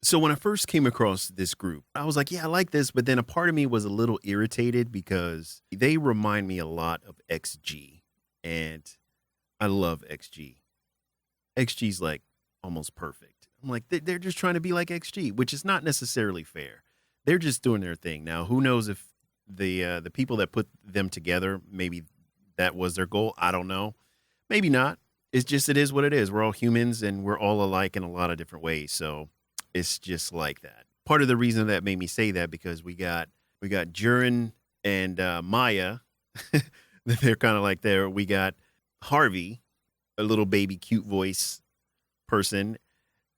So when I first came across this group, I was like, yeah, I like this. But then a part of me was a little irritated because they remind me a lot of XG. And I love XG. XG's like almost perfect. I'm like, they're just trying to be like XG, which is not necessarily fair. They're just doing their thing. Now, who knows if the people that put them together, maybe that was their goal. I don't know. Maybe not. It's just, it is what it is. We're all humans and we're all alike in a lot of different ways. So it's just like that. Part of the reason that made me say that because we got Jurin and Maya. They're kind of like there. We got Harvey, a little baby cute voice person,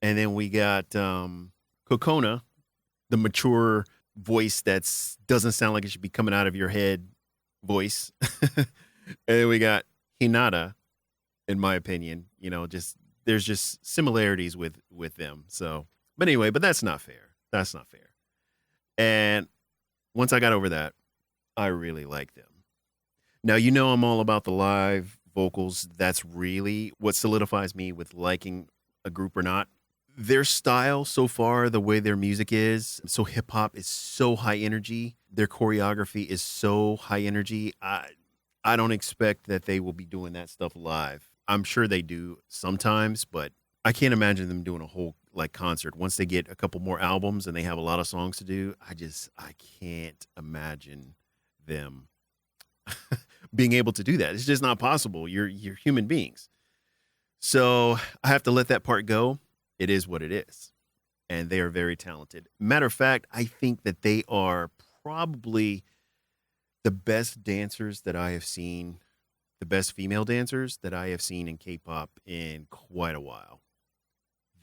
and then we got Kokona, the mature voice that's doesn't sound like it should be coming out of your head voice. And then we got Hinata, in my opinion. You know, just there's just similarities with them. So, but anyway, but that's not fair. That's not fair. And once I got over that, I really like them. Now, you know, I'm all about the live vocals. That's really what solidifies me with liking a group or not. Their style so far, the way their music is, so hip hop is so high energy. Their choreography is so high energy. I don't expect that they will be doing that stuff live. I'm sure they do sometimes, but I can't imagine them doing a whole like concert. Once they get a couple more albums and they have a lot of songs to do, I can't imagine them being able to do that. It's just not possible. You're human beings. So I have to let that part go. It is what it is. And they are very talented. Matter of fact, I think that they are probably the best dancers that I have seen, the best female dancers that I have seen in K-pop in quite a while.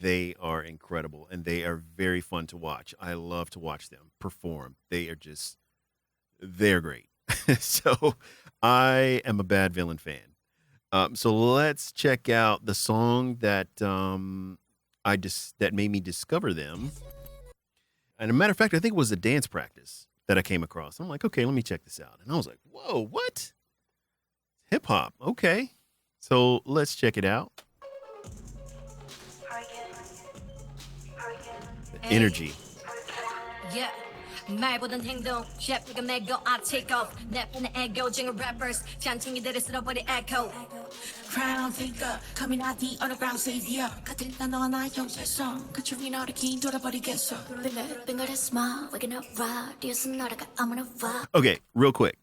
They are incredible and they are very fun to watch. I love to watch them perform. They're great. So I am a Bad Villain fan. So let's check out the song that that made me discover them. And a matter of fact, I think it was a dance practice that I came across. I'm like, okay, let me check this out. And I was like, whoa, what? Hip hop. Okay. So let's check it out. The energy. Yeah. 말보단 행동, 랩을 매고 I take off. 내 폰의 애교쟁이 rappers, 잔챙이들을 쓸어버린 echo. Crown thinker, coming out the underground savior. 같은 난 너와 나의 형제성. 그 주위 너를 긴 돌아버리겠어. 빙글빙글의 smile, waking up right. 뒤에서 날아가 I'm on a vibe. Okay, real quick.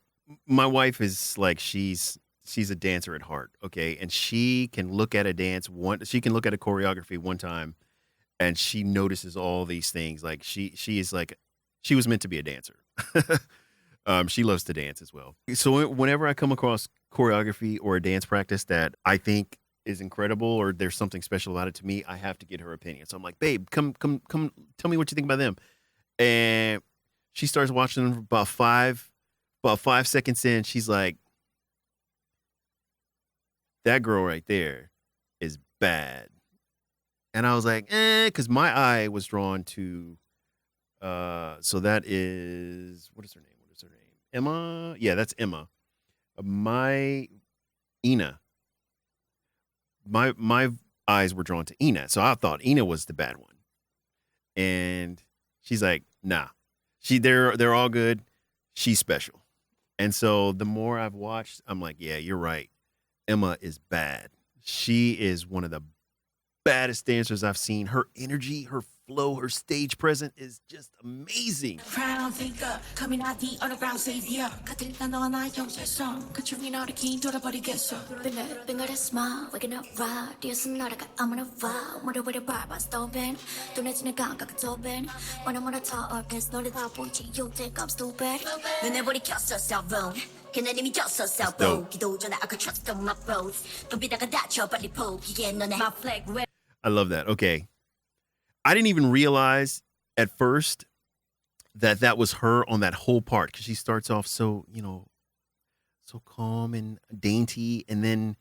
My wife is like she's a dancer at heart, okay? And she can look at a she can look at a choreography one time and she notices all these things. Like she is like she was meant to be a dancer. She loves to dance as well. So whenever I come across choreography or a dance practice that I think is incredible or there's something special about it to me, I have to get her opinion. So I'm like, babe, come, tell me what you think about them. And she starts watching them for about 5 seconds in. She's like, that girl right there is bad. And I was like, because my eye was drawn to, so that is, what is her name? Emma? Yeah, that's Emma. Ina. My eyes were drawn to Ina. So I thought Ina was the bad one. And she's like, nah. They're all good. She's special. And so the more I've watched, I'm like, yeah, you're right. Emma is bad. She is one of the baddest dancers I've seen. Her energy, her flow, her stage presence is just amazing. Crown thinker, coming out the underground savior. 같은 난 너와 나의 형제성. 그 주위 너를 긴 돌아버리겠어. 빙글빙글의 smile, waking up right. 뒤에서 날아가 I'm on a vibe. 모래위를 밟아 stomping. 둔해지는 감각은 좁은. 원하모나 tall organs 너를 다 보이지. You think I'm stupid. 눈에 불이 켰어 cell phone. 그날 이미 졌어 cell phone. 기도 전에 I could trust on my bros. 덤비다가 다쳐 빨리 포기해 너네. My flag red. I love that. Okay. I didn't even realize at first that was her on that whole part because she starts off so, so calm and dainty and then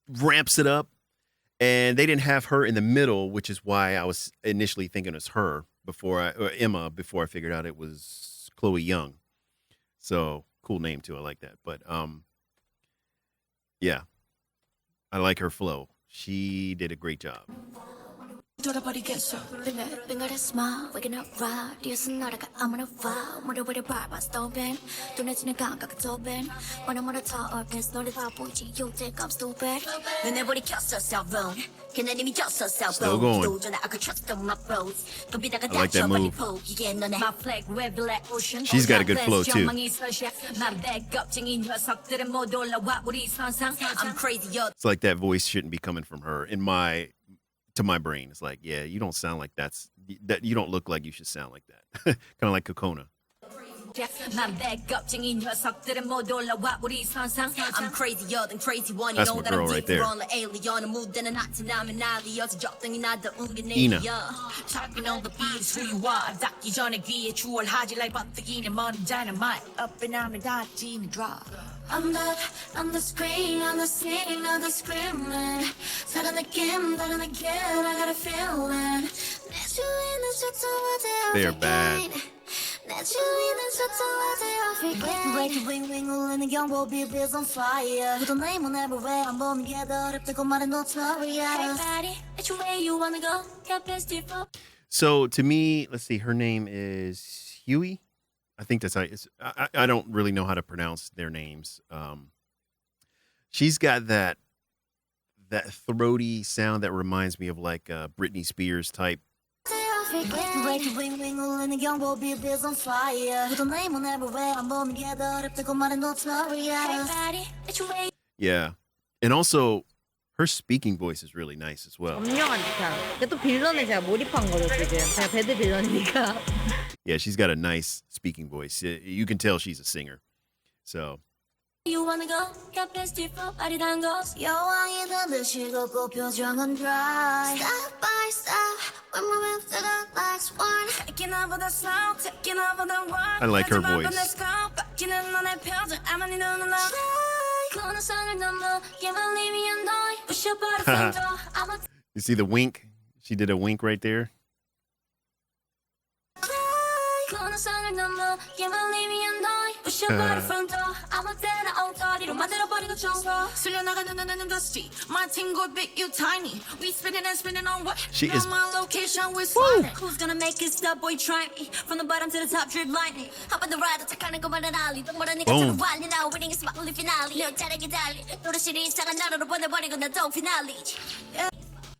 ramps it up. And they didn't have her in the middle, which is why I was initially thinking it was her Emma before I figured out it was Chloe Young. So cool name too. I like that. But yeah, I like her flow. She did a great job. 돌아버리겠어. Been got a smile, waking up right. Dear's not like I'm on a vow. Mother with a bar, but stopping. Don't let you go, got it open. When I'm on a top, or there's no little boy, you think I'm stupid. When everybody kills herself wrong. Can enemy just herself Still going. I could trust on my bros. I like that move. My flag, red, black ocean. She's got a good flow too. I'm crazy, yo. It's like that voice shouldn't be coming from her. To my brain, it's like, yeah, you don't sound like that. You don't look like you should sound like that. Kind of like Kokona. I'm crazier than crazy one. That's my girl right there. Ina. Talking on the beats who you are. 닿기 전에 귀에 추월하지 like 번뜩이는 머리 dynamite. Up and I'm 닿지는 drop. I'm back on the screen, on the scene, on the screaming. 다른 느낌, 다른 느낌, I got a feeling. 내 주위는 쏟아져 They are bad. 내 주위는 쏟아져 Wake wing wing 울리는 경보비 bills on fire. Put the name on everywhere. 안 보는 게 더 어렵다고 말해 notorious. It's where you wanna go. Get best before. So to me, let's see, her name is Huey. I think that's how it's. I don't really know how to pronounce their names. She's got that throaty sound that reminds me of like Britney Spears type. Yeah, and also her speaking voice is really nice as well. 엄령한 듯한. 근데 또 빌런에 제가 몰입한 거죠 지금. 제가 배드 빌런이니까. Yeah, she's got a nice speaking voice. You can tell she's a singer. So. You wanna go? Get best before 아리단 것 여왕이 된 듯이 걷고 표정은 dry. Step by step, we're moving to the next one. Taking over the sound, taking over the world. I like her voice. 바뀌는 너의 표정, 아무리 눈을 놔. 코너선을 넘어, can't believe me and I. Push your body from door. You see the wink? She did a wink right there. 코너선을 넘어, can't believe me and I. Push your body from door. 아무 때나 엉터리로 만들어버리고 청소. 쓸려나가는 나는 dusty. My tingle big, you tiny. We spinning and spinning on what? She is. My location, we're sliding. Who's gonna make it stop? Boy, try me. From the bottom to the top, drip lightning. Hop on the ride, 착하는 것만은 알리. 또 모르니까 참 완리. Now winning is my only finale. 내 자력이 달리. 노릇실이 이상한 나라로 보내버리고 나 don't finale.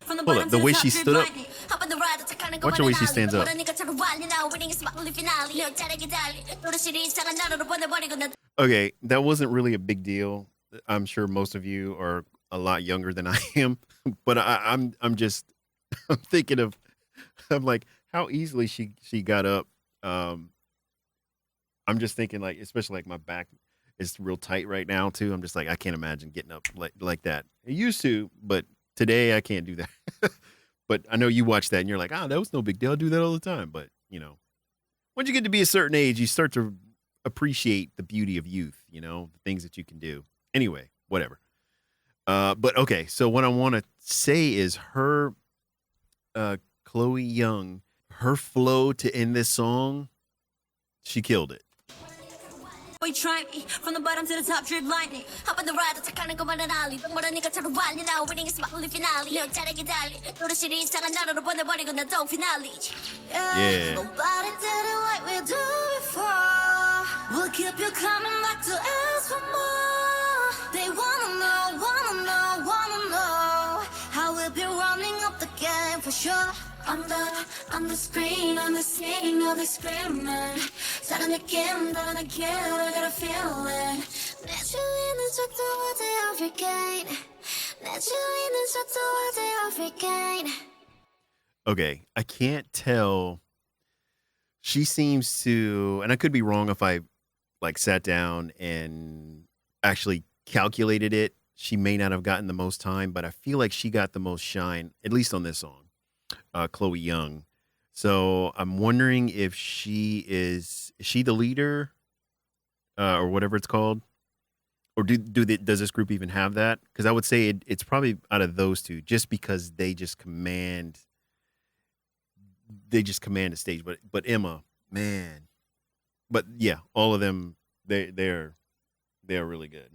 Hold up, the way she stood up. Watch the way she stands up. Okay, that wasn't really a big deal. I'm sure most of you are a lot younger than I am, but I'm just I'm thinking of like how easily she got up. I'm just thinking like, especially like my back is real tight right now too. I'm just like, I can't imagine getting up like that. I used to, but today I can't do that. But I know you watch that and you're like, that was no big deal. I do that all the time. But you know, once you get to be a certain age, you start to appreciate the beauty of youth, you know, the things that you can do. Anyway, whatever. But okay, so what I want to say is her, Chloe Young, her flow to end this song, she killed it. Boy, try me. From the bottom to the top, drip lightning. Hop on the ride, 착하는 것만은 알리. 또 모르니까 참 완리. Now winning is my only finale. 내 자력이 달리. 노릇실이 이상한 나라로 보내버리고 나 don't finale. Yeah. Nobody did it like we do before. We'll keep you coming back to ask for more. They wanna know how we'll be running up the game for sure. On the screen, on the scene, on the screaming. 다른 느낌, I got a feeling. 내 주위는 쏟아져 every gain. 내 주위는 쏟아져 every gain. Okay, I can't tell. She seems to, and I could be wrong if I like sat down and actually calculated it. She may not have gotten the most time, but I feel like she got the most shine, at least on this song. Chloe Young. So I'm wondering if is she the leader or whatever it's called? Or does this group even have that? Because I would say it's probably out of those two, just because they just command the stage. But Emma, man. But yeah, all of them, they're really good.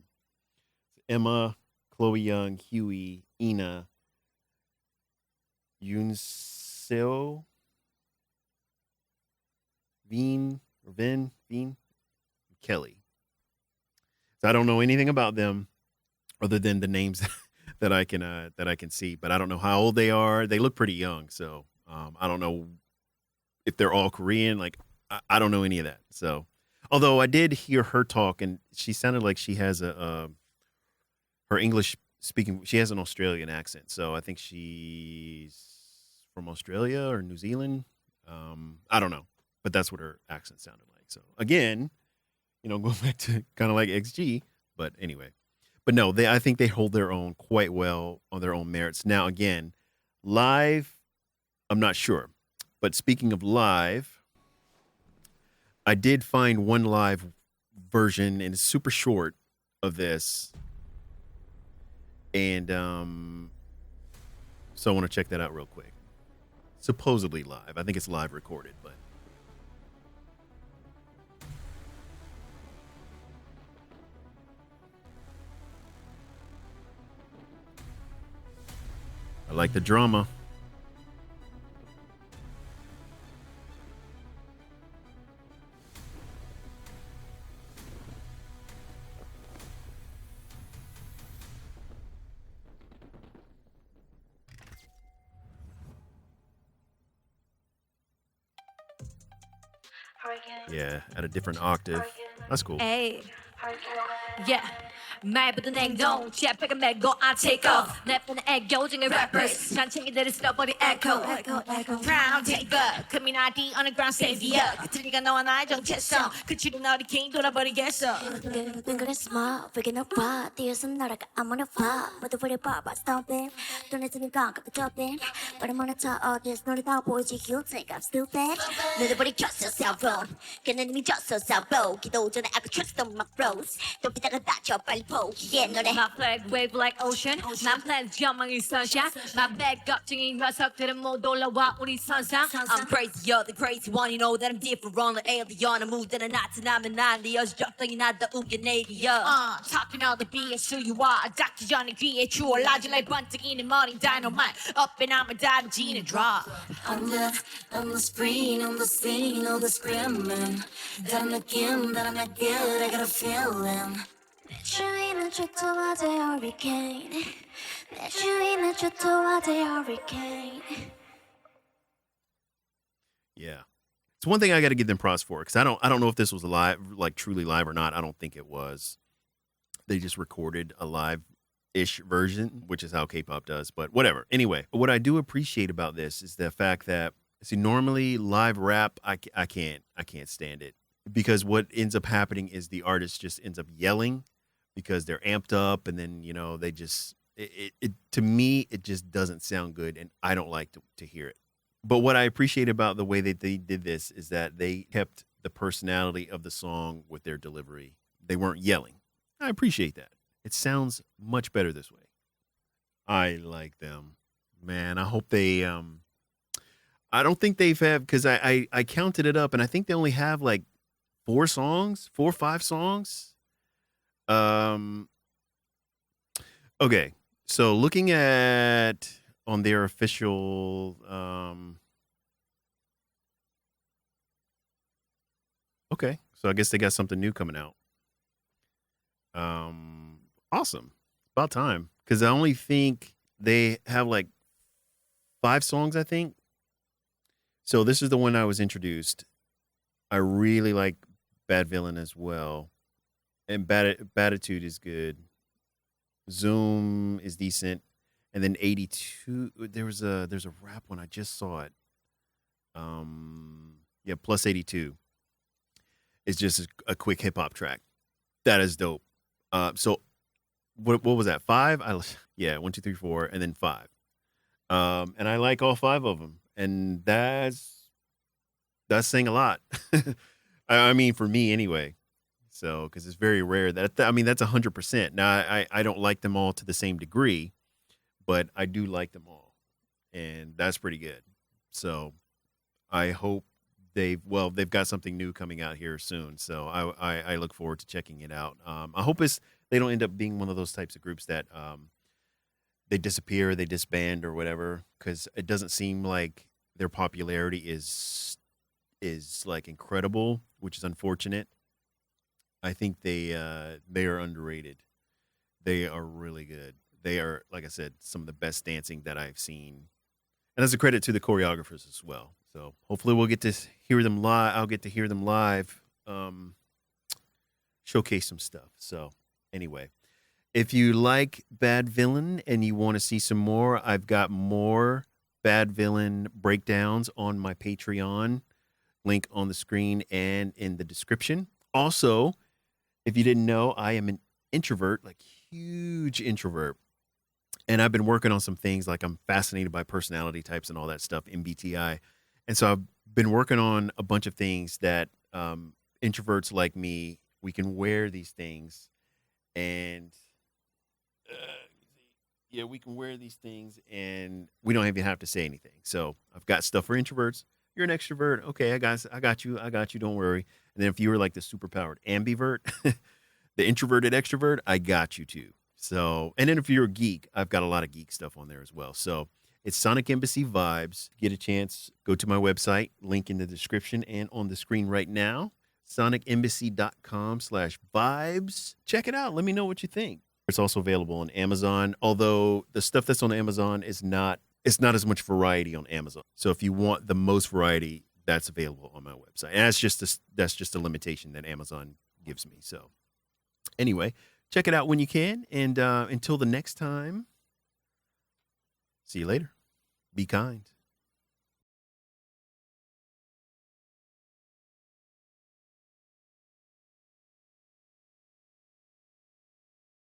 Emma, Chloe Young, Huey, Ina, Yoon Marcel Veen Kelly. So I don't know anything about them other than the names that I can see, but I don't know how old they are. They look pretty young, so I don't know if they're all Korean. Like I don't know any of that. So, although I did hear her talk, and she sounded like she has her English speaking. She has an Australian accent, so I think she's from Australia or New Zealand. I don't know, but that's what her accent sounded like. So again, going back to kind of like XG, but anyway. But no, I think they hold their own quite well on their own merits. Now, again, live, I'm not sure. But speaking of live, I did find one live version, and it's super short, of this. And so I want to check that out real quick. Supposedly live. I think it's live recorded, but. I like the drama. Yeah, at a different octave. That's cool. Hey. Yeah. 말보다 행동 제패가 메고 I take off 내뿐의 애교 중에 rappers 잔챙이들이 써버린 echo Crown taker criminality on the ground savior 그들이가 너와 나의 정체성 그치는 허리케인 돌아버리겠어 빙그레스마 Waking up wild 뒤에서 날아가 I'm on a fire 모두 우리 봐봐 stomping 눈에 뜨는 감각도 dropping But I'm on a top of this 노래 다 보이지 You think I'm stupid 너들 버리 켰어 cell phone 걔는 이미 졌어 cell phone 기도 전에 I could trust on my bros 또 비다가 다쳐 빨리 포기해 너네 My flag wave like ocean 난 plans 전망이 sunshine My backup 중인 녀석들은 못 올라와 우리 선상 I'm crazy you're the crazy one You know that I'm different like alien 무대는 나타나면 난리여서 적당히 나도 웃겨 내리여 Talking all the BS who you are 닿기 전에 귀에 추월라질 like 번뜩이는 머리 dynamite Up and I'm a 다루지는 drop On the screen, on the scene, all the screaming 다른 느낌, that I'm not good, I got a feeling 내 주위는 쫓아와 the hurricane 내 주위는 쫓아와 the hurricane Yeah. It's one thing I got to give them props for, because I don't know if this was live, like truly live or not. I don't think it was. They just recorded a live-ish version, which is how K-pop does, but whatever. Anyway, what I do appreciate about this is the fact that, see, normally live rap, I can't stand it, because what ends up happening is the artist just ends up yelling because they're amped up, and then, they just, to me, it just doesn't sound good, and I don't like to hear it. But what I appreciate about the way that they did this is that they kept the personality of the song with their delivery. They weren't yelling. I appreciate that. It sounds much better this way. I like them. Man, I hope they, I don't think they've had, because I counted it up, and I think they only have like 4 or 5 songs. Okay, so looking at on their official, okay, so I guess they got something new coming out. Awesome, about time, because I only think they have like 5 songs, I think. So this is the one I was introduced. I really like Bad Villain as well, and Baditude is good. Zoom is decent, and then 82. There's a rap one, I just saw it. Yeah, plus 82 is just a quick hip hop track. That is dope. So what was that? 5? 1, 2, 3, 4, and then 5. And I like all 5 of them, and that's saying a lot. I mean, for me anyway. So, because it's very rare that's 100%. Now, I don't like them all to the same degree, but I do like them all, and that's pretty good. So, I hope they've got something new coming out here soon. So, I look forward to checking it out. I hope they don't end up being one of those types of groups that they disappear, they disband, or whatever, because it doesn't seem like their popularity is like incredible, which is unfortunate. I think they are underrated. They are really good. They are, like I said, some of the best dancing that I've seen. And that's a credit to the choreographers as well. So hopefully we'll get to hear them live. I'll get to hear them live, showcase some stuff. So anyway, if you like Bad Villain and you want to see some more, I've got more Bad Villain breakdowns on my Patreon. Link on the screen and in the description. Also, if you didn't know, I am an introvert, like huge introvert. And I've been working on some things, like I'm fascinated by personality types and all that stuff, MBTI. And so I've been working on a bunch of things that introverts like me, we can wear these things. And we can wear these things and we don't even have to say anything. So I've got stuff for introverts. You're an extrovert. Okay, I got you. Don't worry. And then if you were like the superpowered ambivert, the introverted extrovert, I got you too. So, and then if you're a geek, I've got a lot of geek stuff on there as well. So it's Sonic Embassy Vibes. Get a chance, go to my website, link in the description and on the screen right now, sonicembassy.com/vibes. Check it out. Let me know what you think. It's also available on Amazon, although the stuff that's on Amazon it's not as much variety on Amazon. So if you want the most variety, that's available on my website. And that's just a limitation that Amazon gives me. So anyway, check it out when you can. And until the next time, see you later. Be kind.